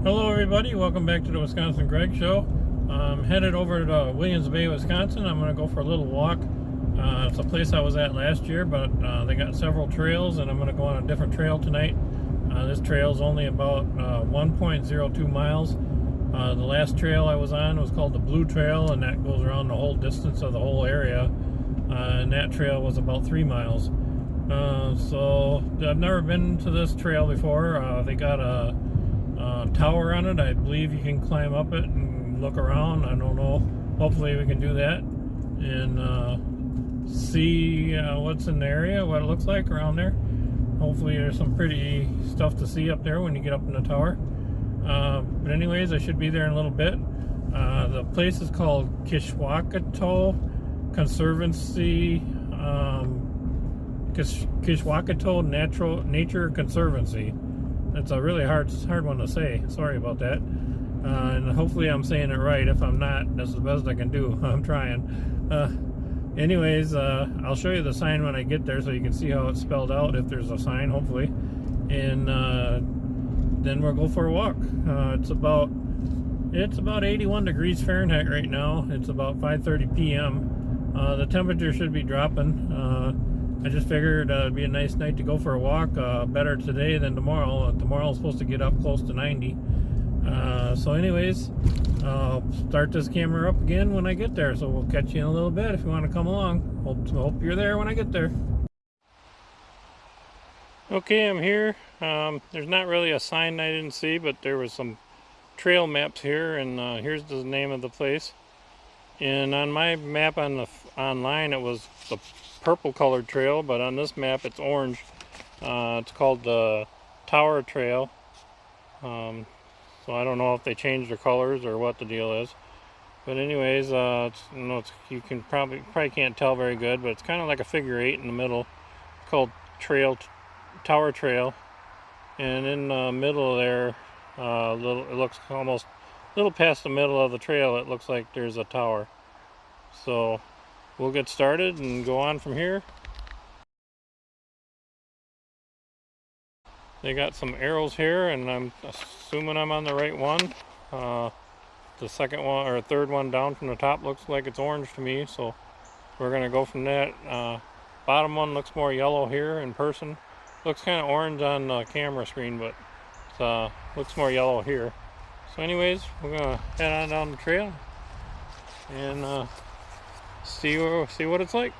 Hello everybody, welcome back to the Wisconsin Greg Show. I'm headed over to Williams Bay, Wisconsin. I'm going to go for a little walk. It's a place I was at last year, but they got several trails and I'm going to go on a different trail tonight. This trail is only about 1.02 miles. The last trail I was on was called the Blue Trail, and that goes around the whole distance of the whole area. And that trail was about 3 miles. So I've never been to this trail before. They got a tower on it. I believe you can climb up it and look around. I don't know. Hopefully we can do that and see what's in the area, what it looks like around there. Hopefully there's some pretty stuff to see up there when you get up in the tower. But anyways, I should be there in a little bit. The place is called Kishwauketoe Conservancy. Kishwauketoe Nature Conservancy. It's a really hard one to say. Sorry about that. And hopefully I'm saying it right. If I'm not, that's the best I can do. I'm trying. Anyways, I'll show you the sign when I get there so you can see how it's spelled out, if there's a sign, hopefully. And then we'll go for a walk. It's about 81 degrees Fahrenheit right now. It's about 5:30 p.m. The temperature should be dropping. I just figured it'd be a nice night to go for a walk. Better today than tomorrow. Tomorrow's supposed to get up close to 90. So anyways, I'll start this camera up again when I get there. So we'll catch you in a little bit if you want to come along. Hope you're there when I get there. Okay, I'm here. There's not really a sign I didn't see, but there was some trail maps here, and here's the name of the place. And on my map online it was the purple colored trail, but on this map it's orange. It's called the Tower Trail. So I don't know if they changed their colors or what the deal is. But anyways, you can probably can't tell very good, but it's kind of like a figure 8 in the middle. It's called Tower Trail. And in the middle there, it looks almost a little past the middle of the trail, it looks like there's a tower. So we'll get started and go on from here. They got some arrows here, and I'm assuming I'm on the right one. The second one or third one down from the top looks like it's orange to me, so we're gonna go from that. Bottom one looks more yellow here in person. Looks kind of orange on the camera screen, but looks more yellow here. So anyways, we're gonna head on down the trail and see what it's like.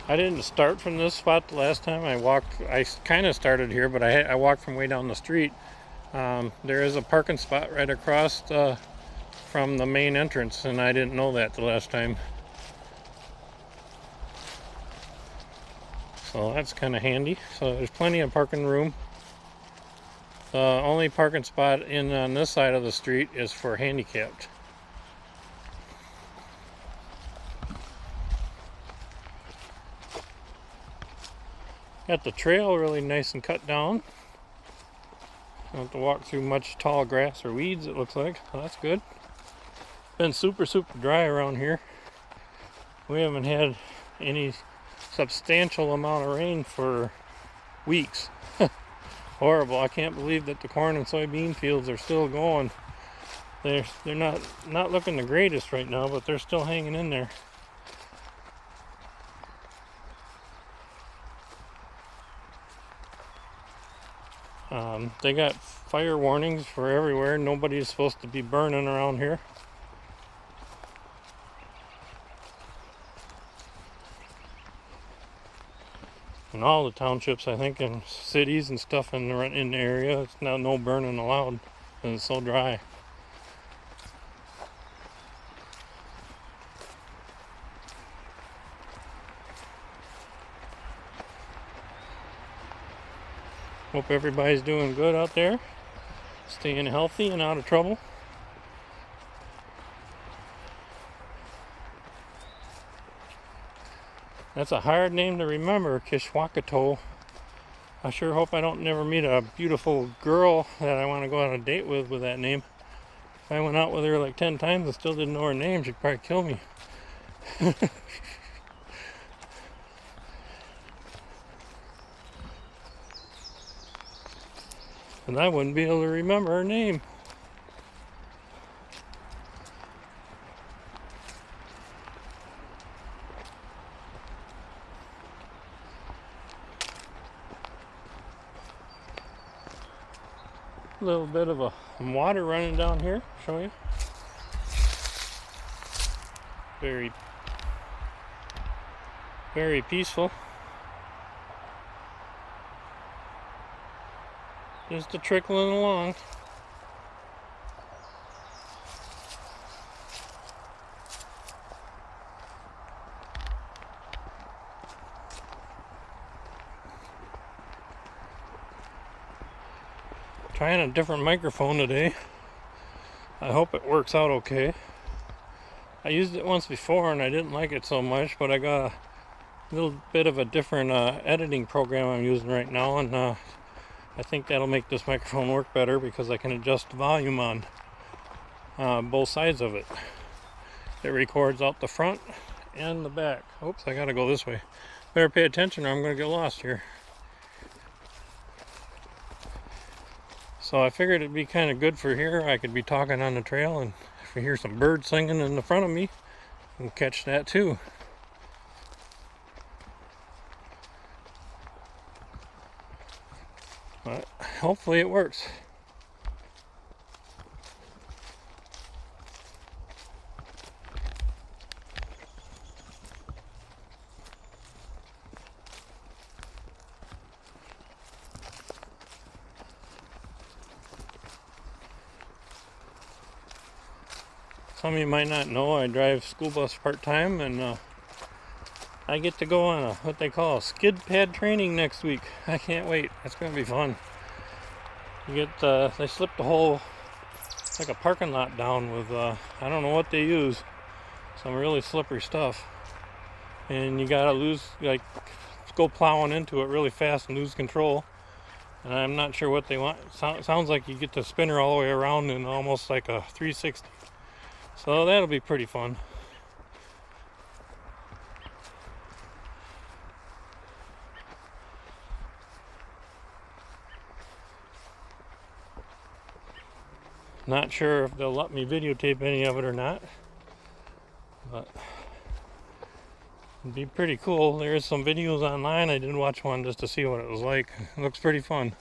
I didn't start from this spot the last time I walked. I kind of started here, but I walked from way down the street. There is a parking spot right across from the main entrance, and I didn't know that the last time. So that's kind of handy. So there's plenty of parking room. The only parking spot on this side of the street is for handicapped. Got the trail really nice and cut down. Don't have to walk through much tall grass or weeds, it looks like. Well, that's good. Been super dry around here. We haven't had any substantial amount of rain for weeks. Horrible. I can't believe that the corn and soybean fields are still going. They're not looking the greatest right now, but they're still hanging in there. They got fire warnings for everywhere. Nobody's supposed to be burning around here. In all the townships, I think, and cities and stuff in the area, it's now no burning allowed because it's so dry. Hope everybody's doing good out there, staying healthy and out of trouble. That's a hard name to remember, Kishwauketoe. I sure hope I don't never meet a beautiful girl that I want to go on a date with that name. If I went out with her like 10 times and still didn't know her name, she'd probably kill me. And I wouldn't be able to remember her name. A little bit of water running down here, show you. Very, very peaceful. Just a trickling along. Trying a different microphone today. I hope it works out okay. I used it once before and I didn't like it so much, but I got a little bit of a different editing program I'm using right now, and I think that'll make this microphone work better because I can adjust the volume on both sides of it. It records out the front and the back. Oops, I gotta go this way. Better pay attention or I'm gonna get lost here. So I figured it'd be kind of good for here. I could be talking on the trail, and if you hear some birds singing in the front of me, you can catch that too. But hopefully it works. Some of you might not know I drive school bus part-time, and I get to go on what they call a skid pad training next week. I can't wait. It's going to be fun. You get they slipped the whole, like a parking lot down with I don't know what they use, some really slippery stuff, and you gotta go plowing into it really fast and lose control. And I'm not sure what they want. Sounds like you get to spin her all the way around in almost like a 360. So that'll be pretty fun. Not sure if they'll let me videotape any of it or not, but it'd be pretty cool. There's some videos online. I did watch one just to see what it was like. It looks pretty fun.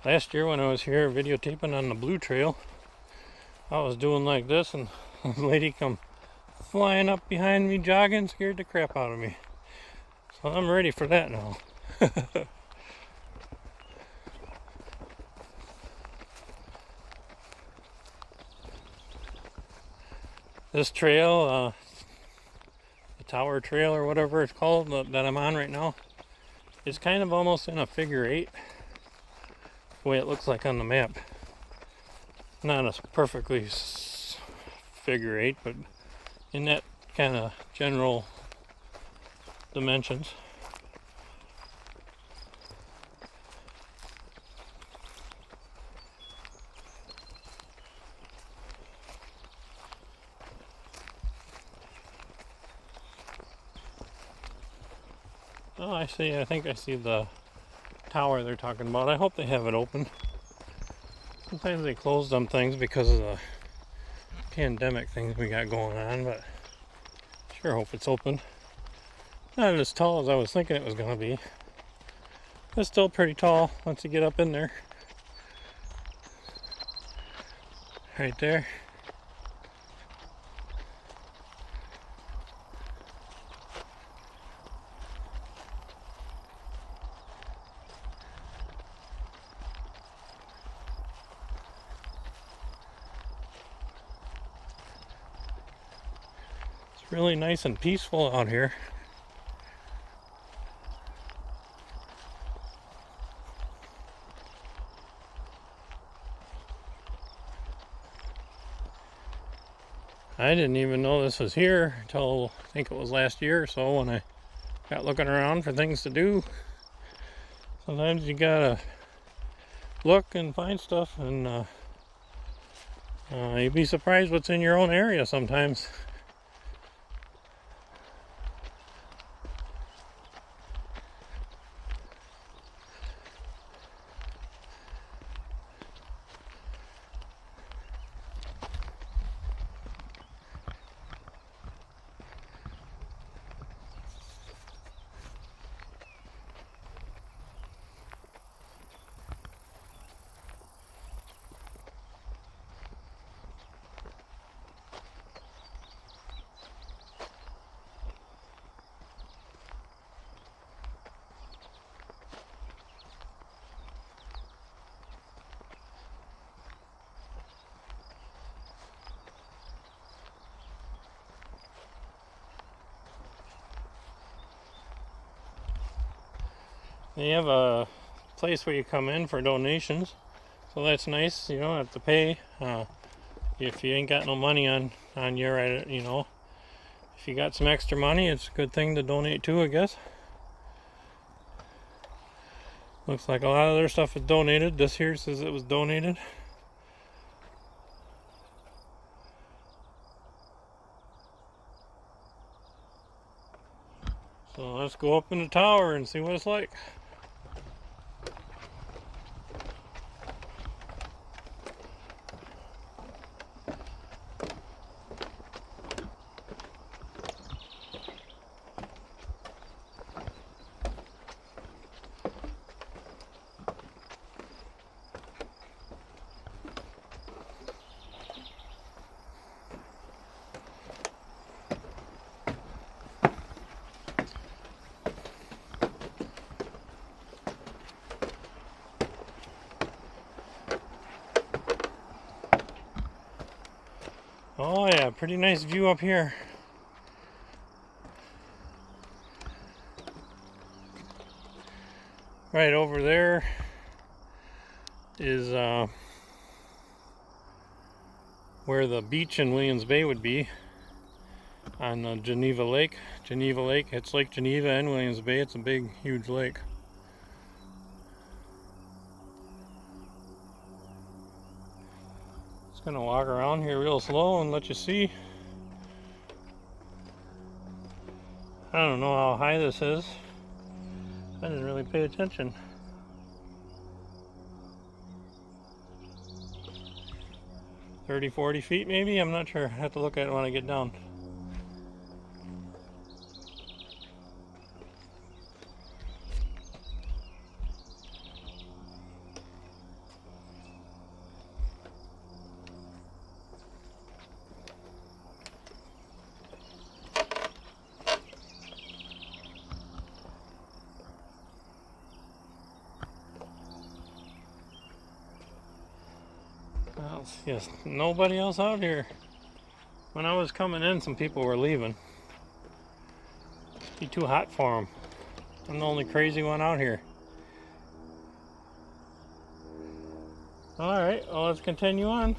Last year when I was here videotaping on the Blue Trail, I was doing like this, and a lady come flying up behind me jogging, scared the crap out of me. So I'm ready for that now. This trail, the Tower Trail or whatever it's called that I'm on right now, is kind of almost in a figure 8, the way it looks like on the map. Not a perfectly figure 8, but in that kind of general dimensions. Oh, I see. I think I see the tower they're talking about. I hope they have it open. Sometimes they close them things because of the pandemic things we got going on, but sure hope it's open. Not as tall as I was thinking it was going to be. It's still pretty tall once you get up in there. Right there. It's really nice and peaceful out here. I didn't even know this was here until I think it was last year or so when I got looking around for things to do. Sometimes you gotta look and find stuff, and you'd be surprised what's in your own area sometimes. They have a place where you come in for donations, so that's nice. You don't have to pay if you ain't got no money on you, right? You know, if you got some extra money, it's a good thing to donate to, I guess. Looks like a lot of their stuff is donated. This here says it was donated. So let's go up in the tower and see what it's like. Oh yeah, pretty nice view up here. Right over there is where the beach in Williams Bay would be, on Geneva Lake. Geneva Lake, it's Lake Geneva and Williams Bay. It's a big, huge lake. Just gonna walk around here real slow and let you see. I don't know how high this is. I didn't really pay attention. 30, 40 feet maybe? I'm not sure. I have to look at it when I get down. Well, yes, nobody else out here. When I was coming in, some people were leaving. Be too hot for them. I'm the only crazy one out here. Alright, well, let's continue on.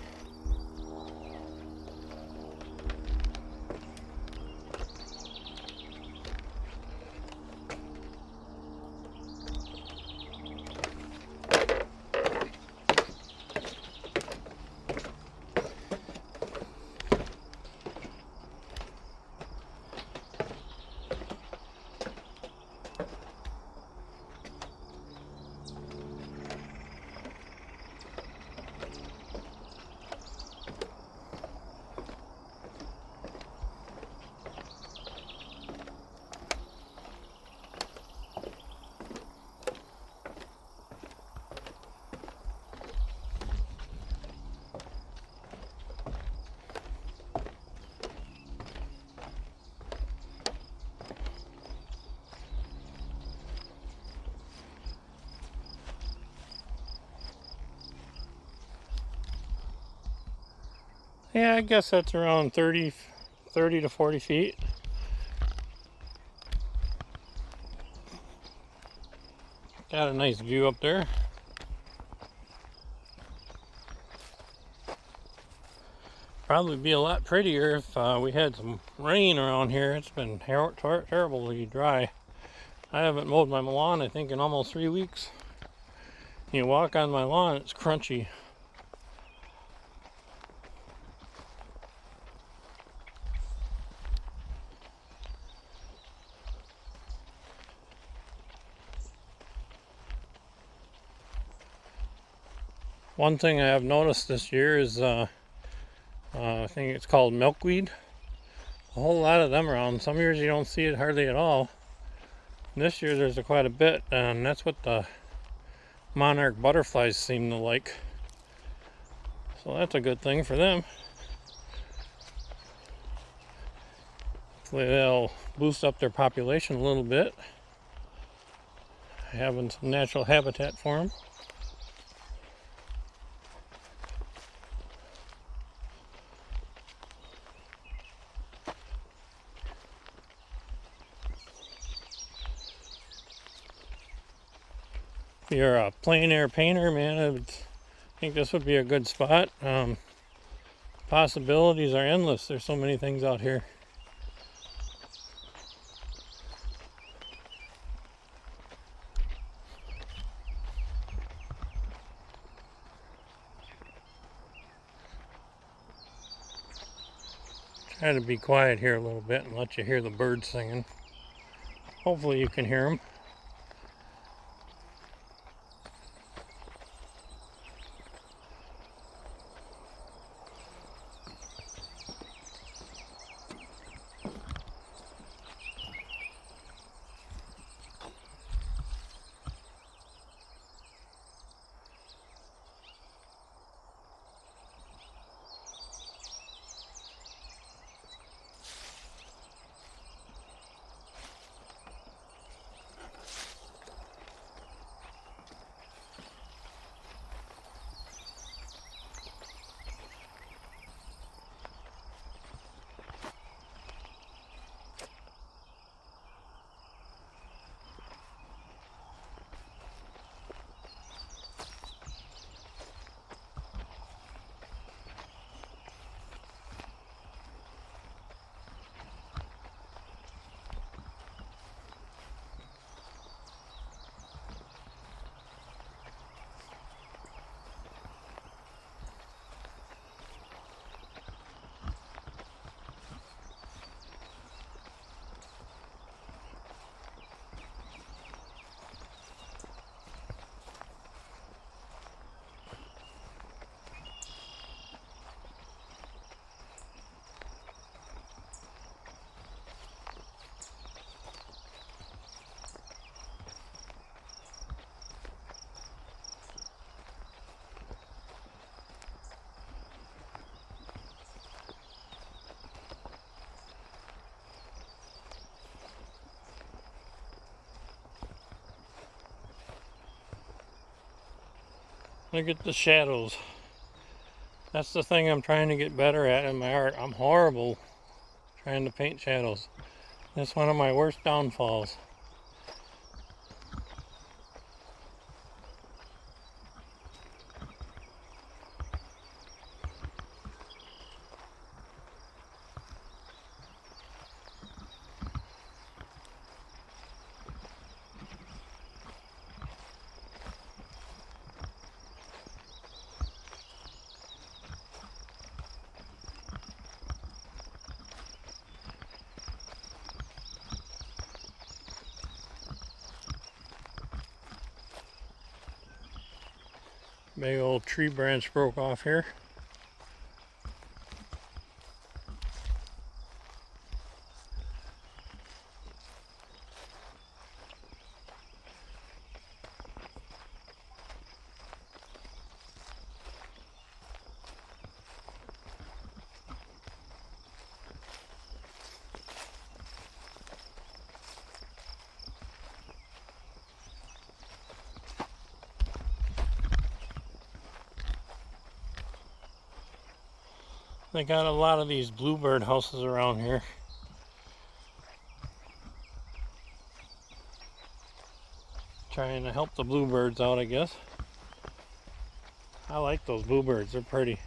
Yeah, I guess that's around 30 to 40 feet. Got a nice view up there. Probably be a lot prettier if we had some rain around here. It's been terribly dry. I haven't mowed my lawn, I think, in almost 3 weeks. You walk on my lawn, it's crunchy. One thing I have noticed this year is I think it's called milkweed. A whole lot of them around. Some years you don't see it hardly at all. This year there's quite a bit, and that's what the monarch butterflies seem to like. So that's a good thing for them. Hopefully they'll boost up their population a little bit, having some natural habitat for them. If you're a plein air painter, man, I think this would be a good spot. Possibilities are endless. There's so many things out here. Try to be quiet here a little bit and let you hear the birds singing. Hopefully you can hear them. Look at the shadows. That's the thing I'm trying to get better at in my art. I'm horrible trying to paint shadows. That's one of my worst downfalls. Big old tree branch broke off here. They got a lot of these bluebird houses around here. Trying to help the bluebirds out, I guess. I like those bluebirds, they're pretty.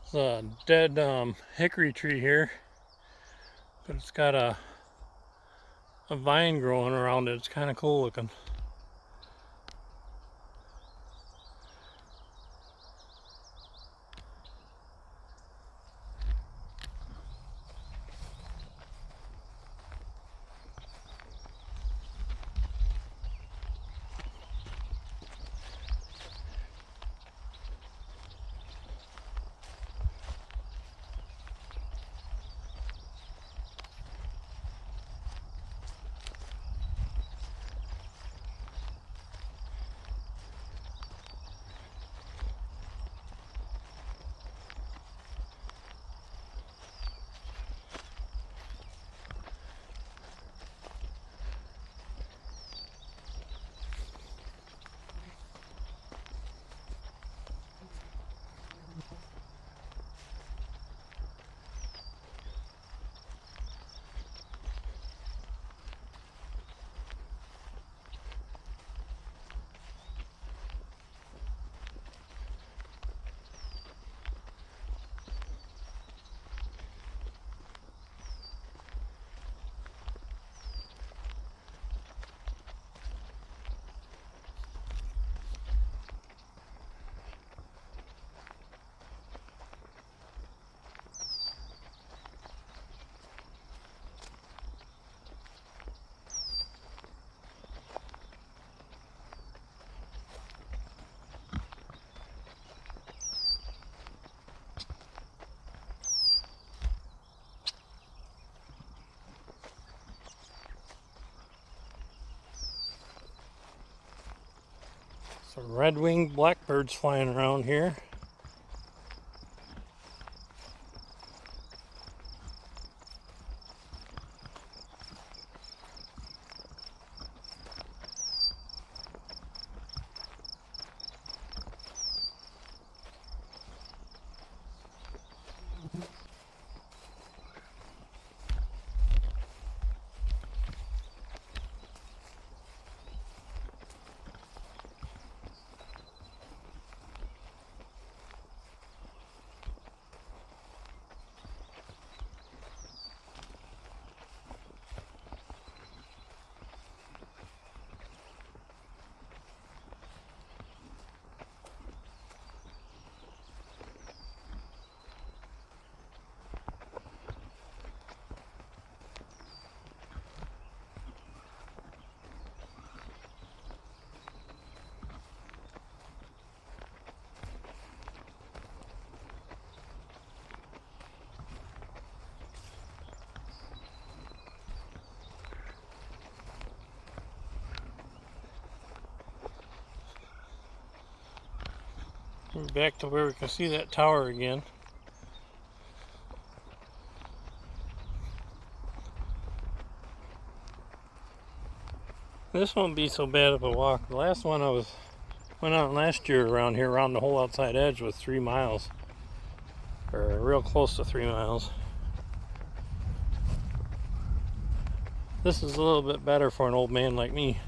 It's a dead hickory tree here, but it's got a vine growing around it. It's kind of cool looking. Some red-winged blackbirds flying around here. We're back to where we can see that tower again. This won't be so bad of a walk. The last one went on last year around here, around the whole outside edge, was 3 miles, or real close to 3 miles. This is a little bit better for an old man like me.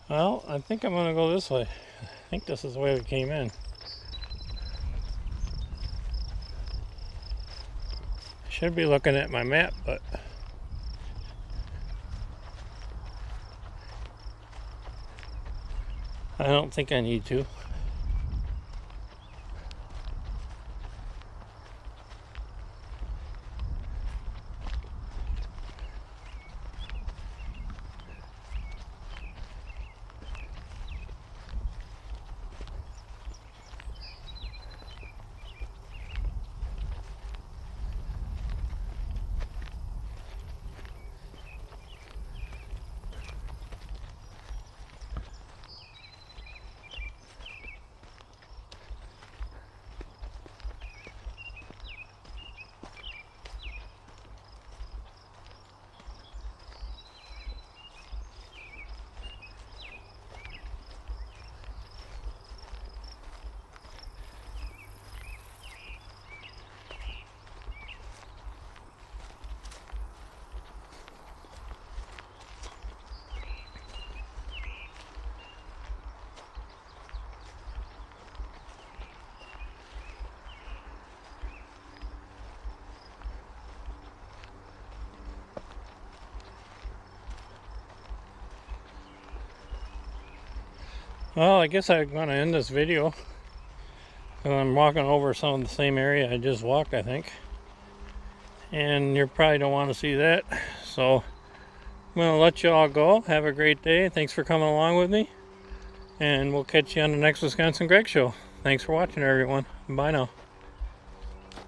Well, I think I'm gonna go this way. I think this is the way we came in. I should be looking at my map, but I don't think I need to. Well, I guess I'm going to end this video. I'm walking over some of the same area I just walked, I think. And you probably don't want to see that. So I'm going to let you all go. Have a great day. Thanks for coming along with me. And we'll catch you on the next Wisconsin Greg Show. Thanks for watching, everyone. Bye now.